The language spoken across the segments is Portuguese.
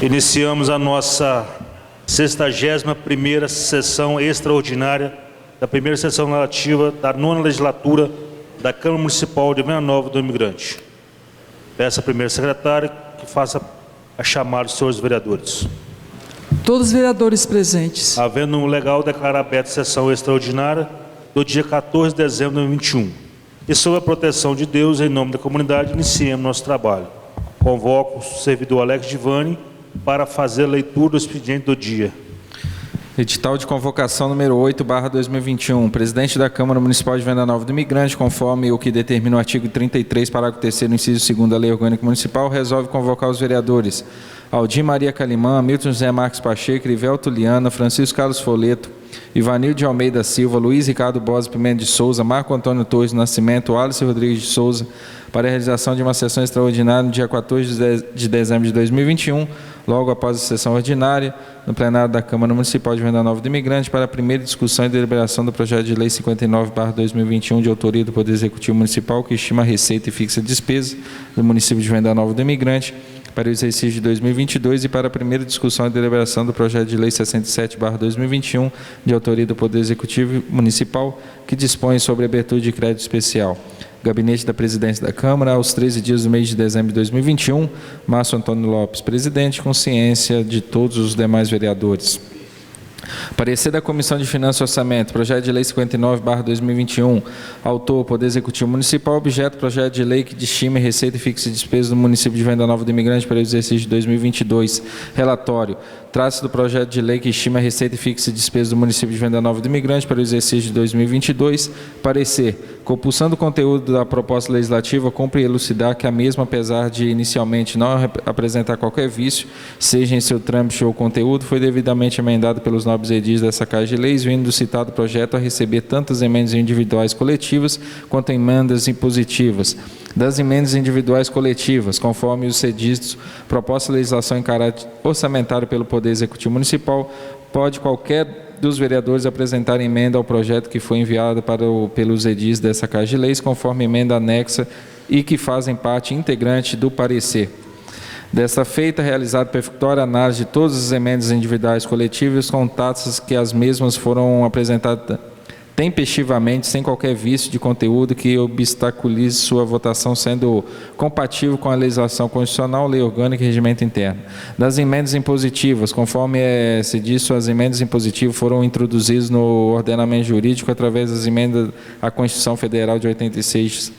Iniciamos a nossa 61ª sessão extraordinária da primeira sessão relativa da 9ª legislatura da Câmara Municipal de Venda Nova do Imigrante. Peço à primeira secretária que faça a chamada dos senhores vereadores. Todos os vereadores presentes. Havendo um legal, declarar aberta a sessão extraordinária do dia 14 de dezembro de 2021. E sob a proteção de Deus, em nome da comunidade, iniciemos nosso trabalho. Convoco o servidor Alex Divani para fazer a leitura do expediente do dia. Edital de convocação número 8/2021. Presidente da Câmara Municipal de Venda Nova do Imigrante, conforme o que determina o artigo 33, parágrafo 3º, inciso 2º da Lei Orgânica Municipal, resolve convocar os vereadores Aldir Maria Calimã, Hamilton José Marques Pacheco, Rivelto Liana, Francisco Carlos Foleto, Ivanildo de Almeida Silva, Luiz Ricardo Bosa Pimenta de Souza, Marco Antônio Torres do Nascimento, Alice Rodrigues de Souza, para a realização de uma sessão extraordinária no dia 14 de dezembro de 2021, logo após a sessão ordinária, no plenário da Câmara Municipal de Venda Nova do Imigrante, para a primeira discussão e deliberação do projeto de lei 59/2021, de autoria do Poder Executivo Municipal, que estima a receita e fixa a despesa do município de Venda Nova do Imigrante para o exercício de 2022 e para a primeira discussão e deliberação do projeto de lei 67/2021, de autoria do Poder Executivo Municipal, que dispõe sobre a abertura de crédito especial. Gabinete da Presidência da Câmara, aos 13 dias do mês de dezembro de 2021, Márcio Antônio Lopes, presidente, com ciência de todos os demais vereadores. Parecer da Comissão de Finanças e Orçamento, projeto de lei 59/2021, autor, Poder Executivo Municipal, objeto, projeto de lei que destina receita e fixa despesas do município de Venda Nova do Imigrante para o exercício de 2022. Relatório, trata-se do projeto de lei que estima a receita e fixa despesas do município de Venda Nova do Imigrante para o exercício de 2022. Parecer, compulsando o conteúdo da proposta legislativa, cumpre elucidar que a mesma, apesar de inicialmente não apresentar qualquer vício, seja em seu trâmite ou conteúdo, foi devidamente emendada pelos nobres edis dessa Casa de Leis, vindo do citado projeto a receber tantas emendas individuais coletivas quanto emendas impositivas. Das emendas individuais coletivas, conforme os edis, proposta de legislação em caráter orçamentário pelo Poder Executivo Municipal, pode qualquer dos vereadores apresentar emenda ao projeto que foi enviado pelos edis dessa Casa de Leis, conforme emenda anexa e que fazem parte integrante do parecer. Desta feita, realizada perfunctória análise de todas as emendas individuais coletivas, com taxas que as mesmas foram apresentadas tempestivamente, sem qualquer vício de conteúdo que obstaculize sua votação, sendo compatível com a legislação constitucional, lei orgânica e regimento interno. Das emendas impositivas, conforme se diz, as emendas impositivas foram introduzidas no ordenamento jurídico através das emendas à Constituição Federal de 86,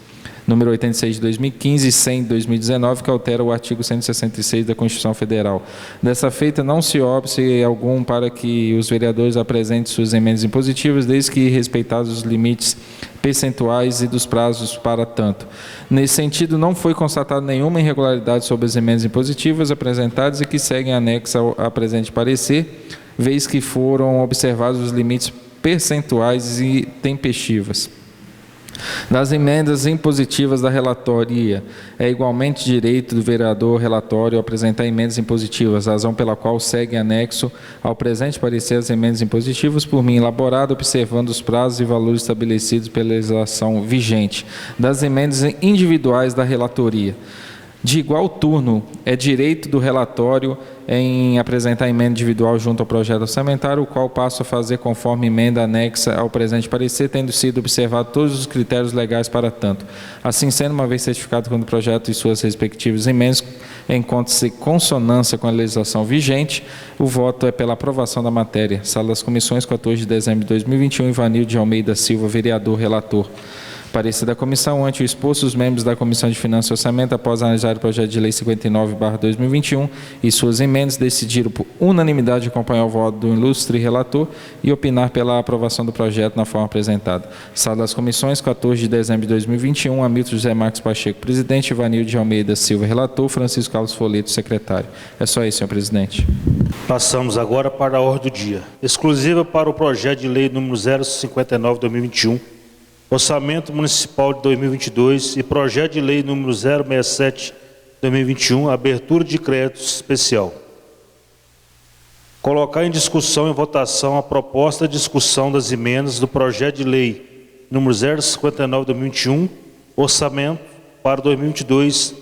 número 86 de 2015 e 100 de 2019, que altera o artigo 166 da Constituição Federal. Dessa feita, não se óbice algum para que os vereadores apresentem suas emendas impositivas, desde que respeitados os limites percentuais e dos prazos para tanto. Nesse sentido, não foi constatada nenhuma irregularidade sobre as emendas impositivas apresentadas e que seguem anexas ao presente parecer, vez que foram observados os limites percentuais e tempestivas. Das emendas impositivas da relatoria, é igualmente direito do vereador relatório apresentar emendas impositivas, razão pela qual segue anexo ao presente parecer as emendas impositivas por mim elaborado, observando os prazos e valores estabelecidos pela legislação vigente. Das emendas individuais da relatoria, de igual turno, é direito do relatório em apresentar emenda individual junto ao projeto orçamentário, o qual passo a fazer conforme emenda anexa ao presente parecer, tendo sido observado todos os critérios legais para tanto. Assim sendo, uma vez certificado quando o projeto e suas respectivas emendas encontra-se em consonância com a legislação vigente, o voto é pela aprovação da matéria. Sala das Comissões, 14 de dezembro de 2021, Ivanildo de Almeida Silva, vereador, relator. Parecer da comissão, ante o exposto, os membros da Comissão de Finanças e Orçamento, após analisar o projeto de lei 59/2021 e suas emendas, decidiram por unanimidade acompanhar o voto do ilustre relator e opinar pela aprovação do projeto na forma apresentada. Sala das Comissões, 14 de dezembro de 2021, Hamilton José Marques Pacheco, presidente, Ivanildo de Almeida Silva, relator, Francisco Carlos Foleto, secretário. É só isso, senhor presidente. Passamos agora para a ordem do dia, exclusiva para o projeto de lei número 059/2021, Orçamento Municipal de 2022 e Projeto de Lei número 067/2021, abertura de crédito especial. Colocar em discussão e votação a proposta de discussão das emendas do Projeto de Lei número 059/2021, Orçamento para 2022,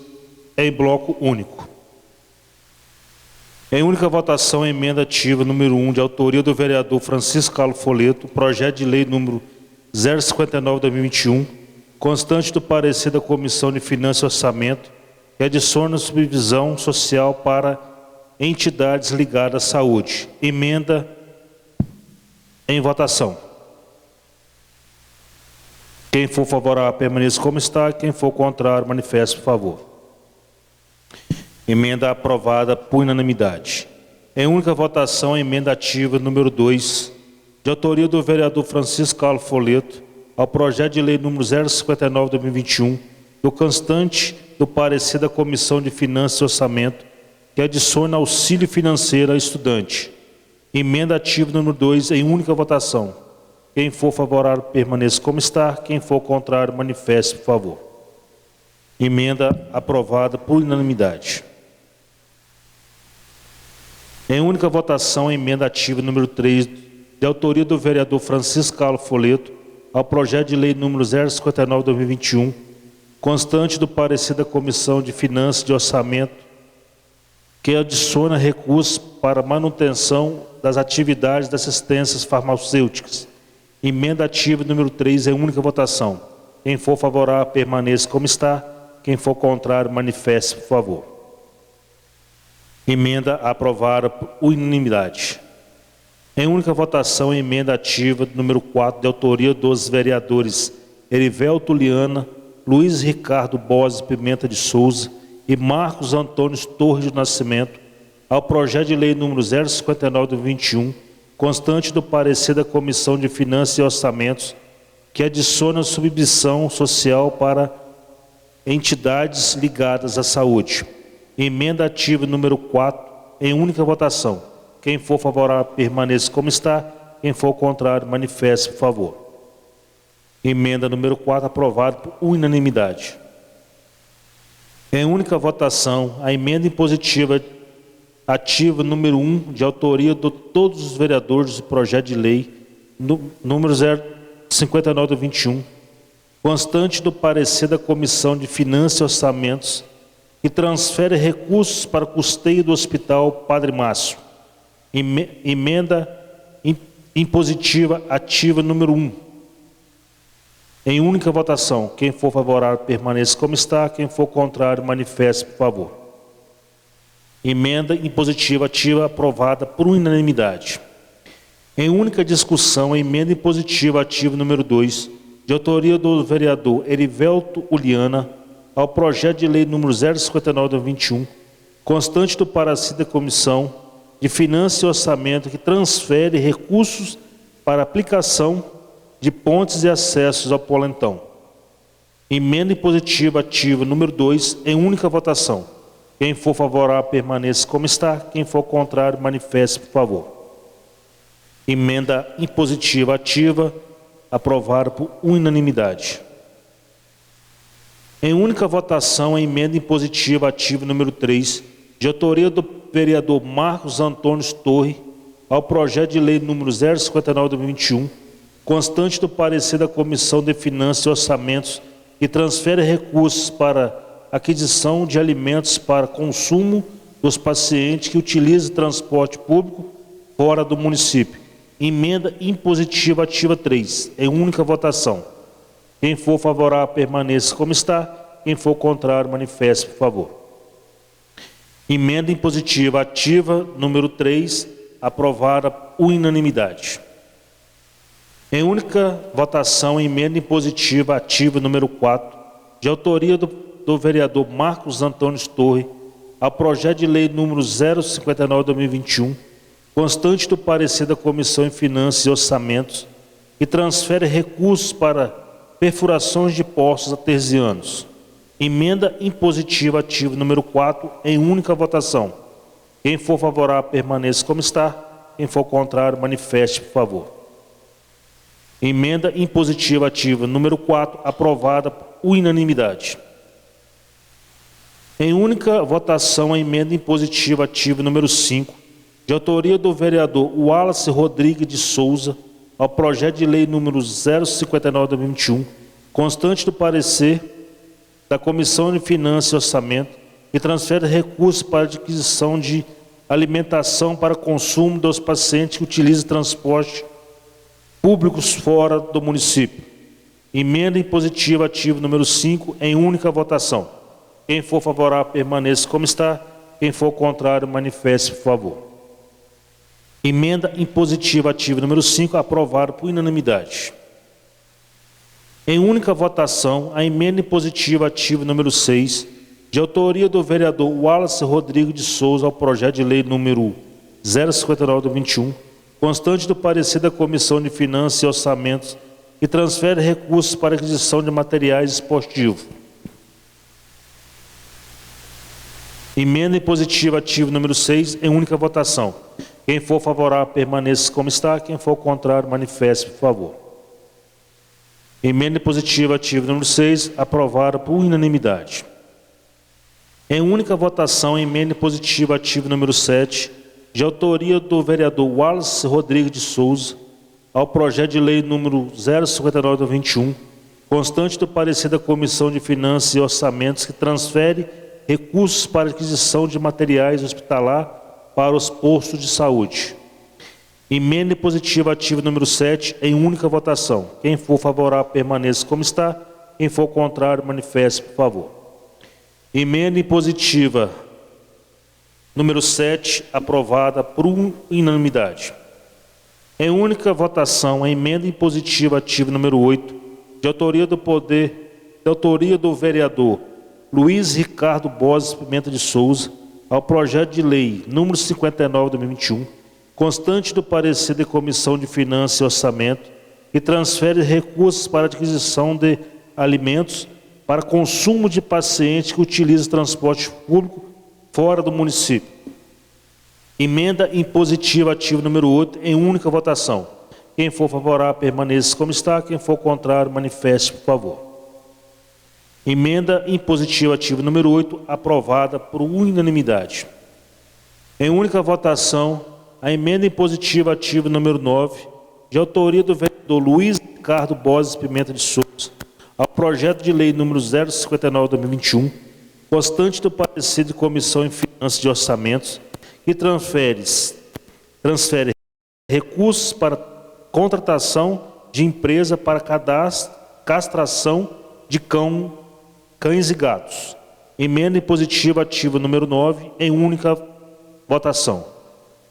em bloco único. Em única votação, a emenda ativa número 1, de autoria do vereador Francisco Carlos Folleto, projeto de lei número 059/2021, constante do parecer da Comissão de Finanças e Orçamento, que adiciona subdivisão social para entidades ligadas à saúde. Emenda em votação. Quem for favorável, permaneça como está. Quem for contrário, manifeste, por favor. Emenda aprovada por unanimidade. Em única votação, a emenda ativa número 2, de autoria do vereador Francisco Carlos Folleto, ao projeto de lei número 059/2021, do constante do parecer da Comissão de Finanças e Orçamento, que adiciona auxílio financeiro ao estudante. Emenda ativa número 2, em única votação. Quem for favorável, permaneça como está. Quem for contrário, manifeste, por favor. Emenda aprovada por unanimidade. Em única votação, a emenda ativa número 3, de autoria do vereador Francisco Carlos Folleto, ao projeto de lei número 059/2021, constante do parecer da Comissão de Finanças e Orçamento, que adiciona recursos para manutenção das atividades de assistências farmacêuticas. Emenda ativa número 3, em única votação. Quem for favorável, permaneça como está. Quem for contrário, manifeste, por favor. Emenda aprovada por unanimidade. Em única votação, a emenda ativa número 4, de autoria dos vereadores Erivelto Liana, Luiz Ricardo Bose Pimenta de Souza e Marcos Antônio Torres de Nascimento, ao projeto de lei número 059/2021, constante do parecer da Comissão de Finanças e Orçamentos, que adiciona subdivisão social para entidades ligadas à saúde. Emenda ativa número 4, em única votação. Quem for favorável, permaneça como está. Quem for contrário, manifeste, por favor. Emenda número 4, aprovada por unanimidade. Em única votação, a emenda impositiva ativa número 1, de autoria de todos os vereadores do projeto de lei número 059/21, constante do parecer da Comissão de Finanças e Orçamentos, que transfere recursos para o custeio do Hospital Padre Márcio. Emenda impositiva ativa número 1. Em única votação. Quem for favorável, permaneça como está. Quem for contrário, manifeste, por favor. Emenda impositiva ativa aprovada por unanimidade. Em única discussão, a emenda impositiva ativa número 2, de autoria do vereador Erivelto Uliana, ao projeto de lei número 059/21, constante do parecer da Comissão de Finanças e Orçamento, que transfere recursos para aplicação de pontes e acessos ao Polentão. Emenda impositiva ativa número 2, em única votação. Quem for favorável, permaneça como está. Quem for contrário, manifeste, por favor. Emenda impositiva ativa, aprovada por unanimidade. Em única votação, a emenda impositiva ativa número 3, de autoria do vereador Marcos Antônio Torres, ao projeto de lei número 059/2021, constante do parecer da Comissão de Finanças e Orçamentos, que transfere recursos para aquisição de alimentos para consumo dos pacientes que utilizam transporte público fora do município. Emenda impositiva ativa 3, em única votação. Quem for favorável, permaneça como está. Quem for contrário, manifeste, por favor. Emenda impositiva ativa número 3, aprovada por unanimidade. Em única votação, emenda impositiva ativa número 4, de autoria do vereador Marcos Antônio Torres, ao projeto de lei número 059/2021, constante do parecer da Comissão de Finanças e Orçamentos, que transfere recursos para perfurações de poços artesianos. Emenda impositiva ativa número 4, em única votação. Quem for favorável, permaneça como está. Quem for contrário, manifeste, por favor. Emenda impositiva ativa número 4, aprovada por unanimidade. Em única votação, a emenda impositiva ativa número 5, de autoria do vereador Wallace Rodrigues de Souza, ao projeto de lei número 059/2021, constante do parecer da Comissão de Finanças e Orçamento, que transfere recursos para adquisição de alimentação para consumo dos pacientes que utilizam transporte públicos fora do município. Emenda impositiva ativa número 5, em única votação. Quem for favorável, permaneça como está. Quem for contrário, manifeste, por favor. Emenda impositiva ativa número 5, aprovada por unanimidade. Em única votação, a emenda impositiva ativa número 6, de autoria do vereador Wallace Rodrigues de Souza, ao projeto de lei número 059/21, constante do parecer da Comissão de Finanças e Orçamentos, que transfere recursos para aquisição de materiais esportivos. Emenda impositiva ativa número 6, em única votação. Quem for favorável, permaneça como está. Quem for contrário, manifeste, por favor. Emenda impositiva ativa número 6, aprovada por unanimidade. Em única votação, emenda impositiva ativa número 7, de autoria do vereador Wallace Rodrigues de Souza, ao projeto de lei número 059/21, constante do parecer da Comissão de Finanças e Orçamentos, que transfere recursos para aquisição de materiais hospitalar para os postos de saúde. Emenda impositiva ativa número 7, em única votação. Quem for favorável, permaneça como está. Quem for contrário, manifeste, por favor. Emenda impositiva número 7, aprovada por unanimidade. Em única votação, a emenda impositiva ativa número 8, de autoria do vereador Luiz Ricardo Borges Pimenta de Souza, ao projeto de lei número 59/2021, constante do parecer da Comissão de Finanças e Orçamento, que transfere recursos para adquisição de alimentos para consumo de pacientes que utilizam transporte público fora do município. Emenda impositiva ativa número 8, em única votação. Quem for favorável, permaneça como está. Quem for contrário, manifeste, por favor. Emenda impositiva ativa número 8, aprovada por unanimidade. Em única votação, a emenda impositiva ativa número 9, de autoria do vereador Luiz Ricardo Borges Pimenta de Souza, ao projeto de lei número 059/2021, constante do parecer de Comissão de Finanças e Orçamentos, que transfere recursos para contratação de empresa para castração de cães e gatos. Emenda impositiva ativa número 9, em única votação.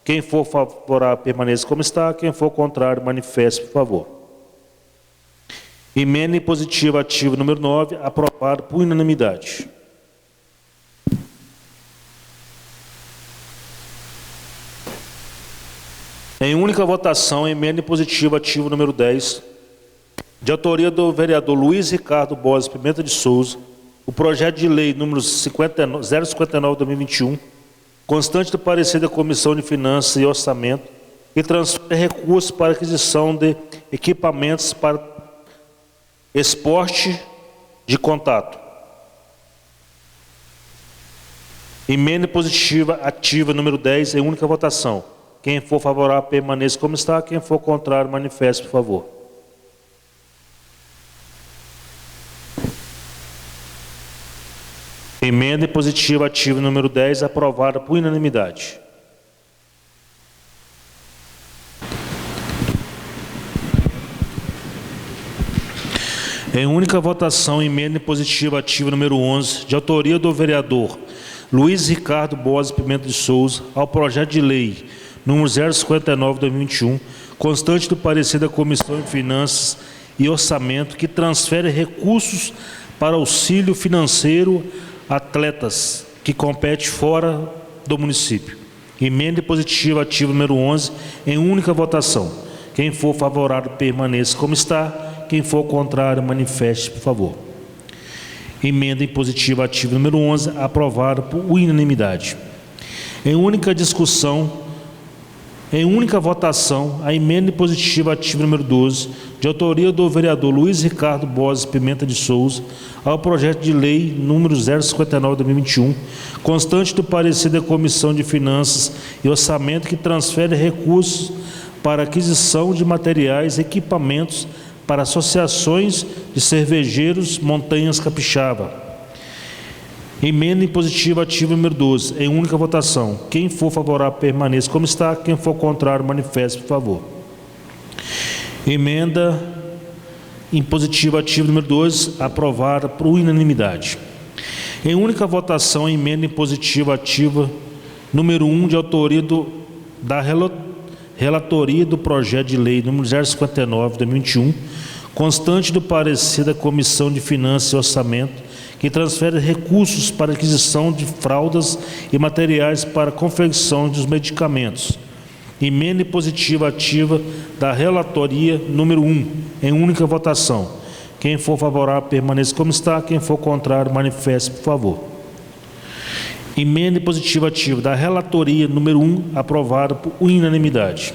Quem for favorável, permaneça como está. Quem for contrário, manifeste, por favor. Emenda impositiva ativa número 9, aprovada por unanimidade. Em única votação, emenda impositiva ativa número 10, de autoria do vereador Luiz Ricardo Borges Pimenta de Souza, o projeto de lei número 059/2021, constante do parecer da Comissão de Finanças e Orçamento, que transfere recursos para aquisição de equipamentos para esporte de contato. Emenda impositiva ativa número 10, em única votação. Quem for favorável, permaneça como está. Quem for contrário, manifeste, por favor. Emenda impositiva ativa número 10, aprovada por unanimidade. Em única votação, emenda impositiva ativa número 11, de autoria do vereador Luiz Ricardo Borges Pimenta de Souza, ao projeto de lei número 059/2021, constante do parecer da Comissão de Finanças e Orçamento, que transfere recursos para auxílio financeiro a atletas que competem fora do município. Emenda impositiva ativa número 11, em única votação. Quem for favorável, permaneça como está. Quem for contrário, manifeste, por favor. Emenda impositiva ativa número 11, aprovada por unanimidade. Em única discussão, em única votação, a emenda impositiva ativa número 12, de autoria do vereador Luiz Ricardo Borges Pimenta de Souza, ao projeto de lei número 059/2021, constante do parecer da Comissão de Finanças e Orçamento, que transfere recursos para aquisição de materiais e equipamentos para associações de cervejeiros Montanhas Capixaba. Emenda impositiva ativa número 12, em única votação. Quem for favorável, permaneça como está. Quem for contrário, manifeste, por favor. Emenda impositiva ativa número 12, aprovada por unanimidade. Em única votação, a emenda impositiva ativa número 1, de autoria da relatoria do projeto de lei número 059 de 2021, constante do parecer da Comissão de Finanças e Orçamento, que transfere recursos para aquisição de fraldas e materiais para confecção dos medicamentos. Emenda impositiva ativa da relatoria número 1, em única votação. Quem for favorável, permaneça como está. Quem for contrário, manifeste, por favor. Emenda impositiva ativa da relatoria número 1, aprovada por unanimidade.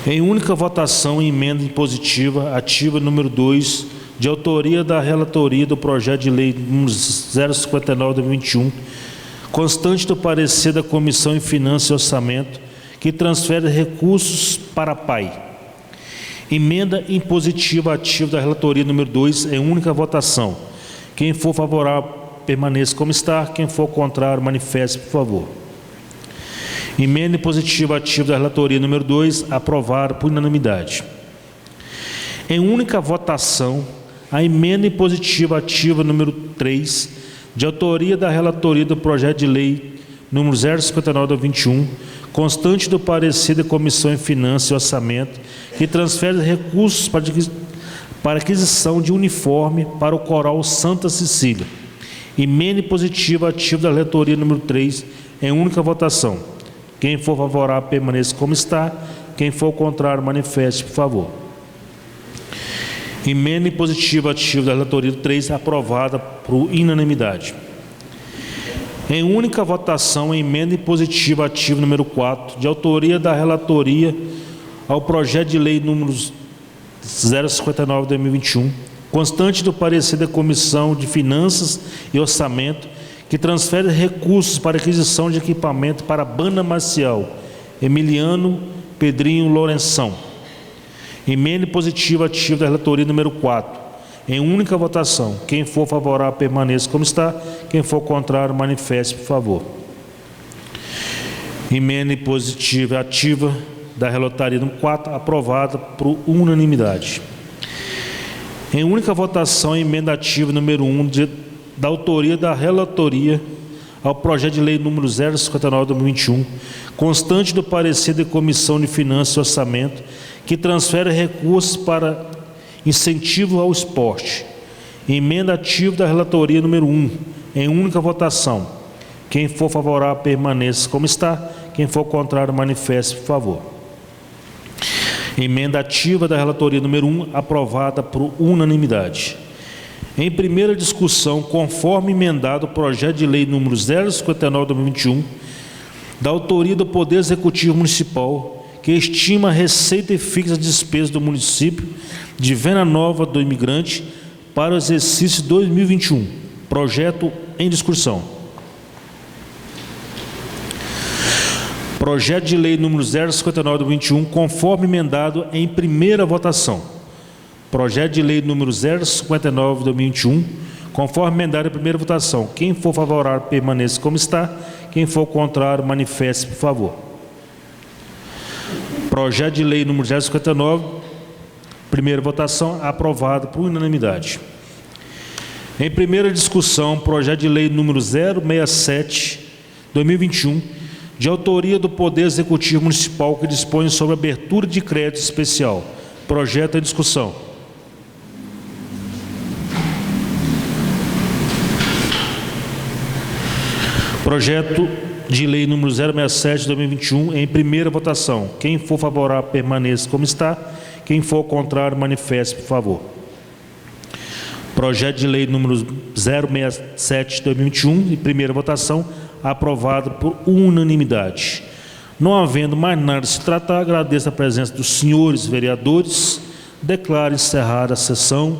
Em única votação, emenda impositiva ativa número 2, de autoria da relatoria do projeto de lei número 059 de 2021, constante do parecer da Comissão de Finanças e Orçamento, que transfere recursos para a PAI. Emenda impositiva ativa da relatoria número 2, em única votação. Quem for favorável, permaneça como está. Quem for contrário, manifeste, por favor. Emenda impositiva ativa da relatoria número 2, aprovada por unanimidade. Em única votação, a emenda impositiva ativa número 3, de autoria da relatoria do projeto de lei número 059 de 21, constante do parecer da Comissão de Finanças e Orçamento, que transfere recursos para aquisição de uniforme para o Coral Santa Cecília. Emenda impositiva ativa da relatoria número 3, em única votação. Quem for favorável, permaneça como está. Quem for contrário, manifeste, por favor. Emenda impositiva ativa da relatoria 3, aprovada por unanimidade. Em única votação, a emenda impositiva ativa número 4, de autoria da relatoria ao projeto de lei número 059 de 2021, constante do parecer da Comissão de Finanças e Orçamento, que transfere recursos para aquisição de equipamento para a banda marcial Emiliano Pedrinho Lourenção. Emenda impositiva ativa da relatoria número 4, em única votação. Quem for favorável, permaneça como está. Quem for contrário, manifeste, por favor. Emenda impositiva ativa da relatoria número 4, aprovada por unanimidade. Em única votação, a emenda ativa número 1, da autoria da relatoria ao projeto de lei número 059 de 2021, constante do parecer da Comissão de Finanças e Orçamento, que transfere recursos para incentivo ao esporte. Emenda ativa da relatoria número 1, em única votação. Quem for favorável, permaneça como está. Quem for contrário, manifeste, por favor. Emenda ativa da relatoria número 1, aprovada por unanimidade. Em primeira discussão, conforme emendado o projeto de lei número 059 de 2021, da autoria do Poder Executivo Municipal, que estima a receita e fixa de despesas do município de Venda Nova do Imigrante para o exercício 2021. Projeto em discussão. Projeto de lei número 059 de 2021, conforme emendado em primeira votação. Projeto de lei número 059 de 2021, conforme emendado em primeira votação. Quem for favorável, permaneça como está. Quem for contrário, manifeste, por favor. Projeto de lei número 059, primeira votação, aprovado por unanimidade. Em primeira discussão, projeto de lei número 067, 2021, de autoria do Poder Executivo Municipal, que dispõe sobre abertura de crédito especial. Projeto em discussão. Projeto de lei número 067 de 2021, em primeira votação. Quem for favorável, permaneça como está. Quem for contrário, manifeste, por favor. Projeto de lei número 067 de 2021, em primeira votação, aprovado por unanimidade. Não havendo mais nada a se tratar, agradeço a presença dos senhores vereadores. Declaro encerrada a sessão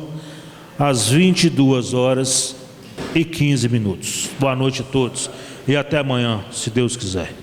às 22h15. Boa noite a todos e até amanhã, se Deus quiser.